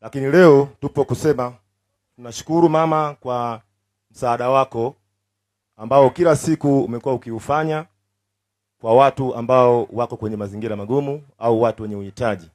Lakini leo tupo kusema tunashukuru mama kwa msaada wako ambao kila siku umekuwa ukiufanya kwa watu ambao wako kwenye mazingira magumu au watu wenye uhitaji.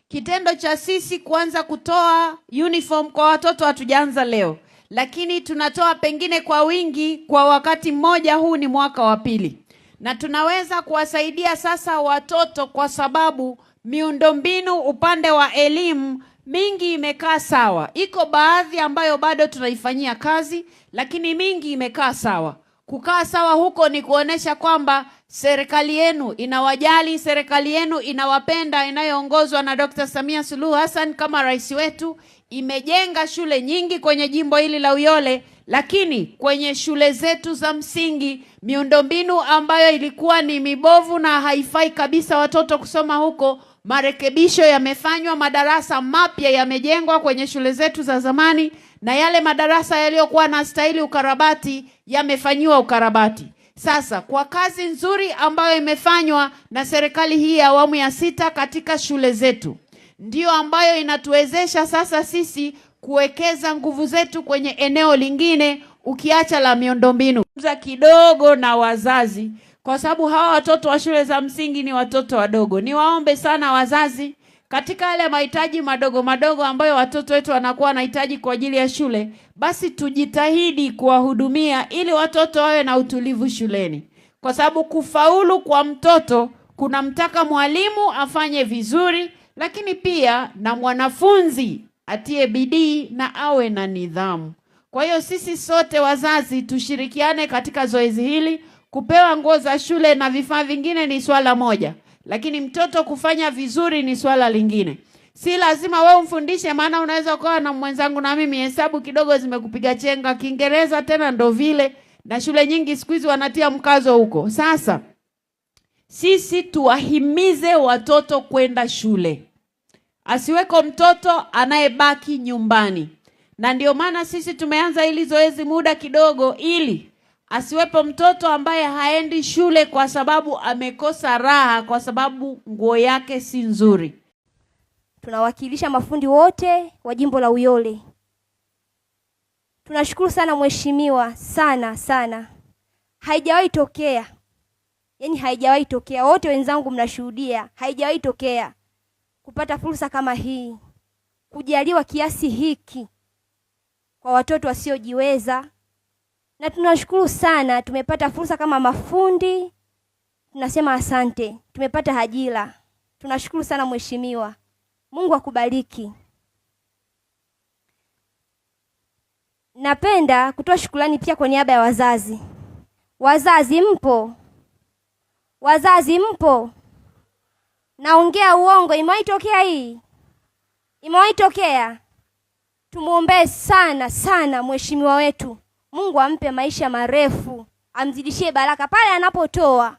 Kitendo cha sisi kuanza kutoa uniform kwa watoto hatujaanza leo, lakini tunatoa pengine kwa wingi kwa wakati mmoja. Huu ni mwaka wa pili, na tunaweza kuwasaidia sasa watoto kwa sababu miundombinu upande wa elimu mingi imekaa sawa. Iko baadhi ambayo bado tunaifanyia kazi, lakini mingi imekaa sawa. Kukaa sawa huko ni kuonesha kwamba serikali yenu inawajali, serikali yenu inawapenda, inayoongozwa na Dr. Samia Suluhu Hassan kama rais wetu. Imejenga shule nyingi kwenye jimbo hili la Uyole, lakini kwenye shule zetu za msingi miundombinu ambayo ilikuwa ni mibovu na haifai kabisa watoto kusoma huko, marekebisho yamefanywa, madarasa mapya yamejengwa kwenye shule zetu za zamani, na yale madarasa yaliyokuwa na stahili ukarabati yamefanyiwa ukarabati. Sasa kwa kazi nzuri ambayo imefanywa na serikali hii ya awamu ya 6 katika shule zetu, ndio ambayo inatuwezesha sasa sisi kuwekeza nguvu zetu kwenye eneo lingine ukiacha la miundombinu. Kidogo na wazazi, kwa sababu hawa watoto wa shule za msingi ni watoto wadogo. Niwaombe sana wazazi, katika yale mahitaji madogo madogo ambayo watoto wetu wanakuwa wanahitaji kwa ajili ya shule, basi tujitahidi kuwahudumia ili watoto wawe na utulivu shuleni. Kwa sababu kufaulu kwa mtoto kunamtaka mwalimu afanye vizuri, lakini pia na mwanafunzi atie bidii na awe na nidhamu. Kwa hiyo sisi sote wazazi tushirikiane katika zoezi hili. Kupewa nguo za shule na vifaa vingine ni swala moja, lakini mtoto kufanya vizuri ni swala lingine. Si lazima wewe umfundishe, maana unaweza kuwa na mwenzangu na mimi hesabu kidogo zimekupiga chenga, Kiingereza tena ndo vile, na shule nyingi siku hizi wanatia mkazo huko. Sasa sisi tuwahimize watoto kwenda shule. Asiweko mtoto anayebaki nyumbani. Na ndio maana sisi tumeanza hili zoezi muda kidogo, ili asiwepo mtoto ambaye haendi shule kwa sababu amekosa raha, kwa sababu nguo yake si nzuri. Tunawakilisha mafundi wote wa jimbo la Uyole. Tunashukuru sana mheshimiwa, sana sana. Haijawahi tokea. Yaani haijawahi tokea. Wote wenzangu mnashuhudia, haijawahi tokea kupata fursa kama hii. Kujaliwa kiasi hiki kwa watoto wasiojiweza. Na tunashukuru sana, tumepata fursa kama mafundi. Tunasema asante, tumepata ajira. Tunashukuru sana mheshimiwa. Mungu akubariki. Napenda kutoa shukrani pia kwa niaba ya wazazi. Wazazi mpo? Wazazi mpo? Naongea uongo? Imewahi tokea hii? Imewahi tokea? Tumuombee sana sana mheshimiwa wetu. Mungu ampe maisha marefu, amzidishie baraka pale anapotoa.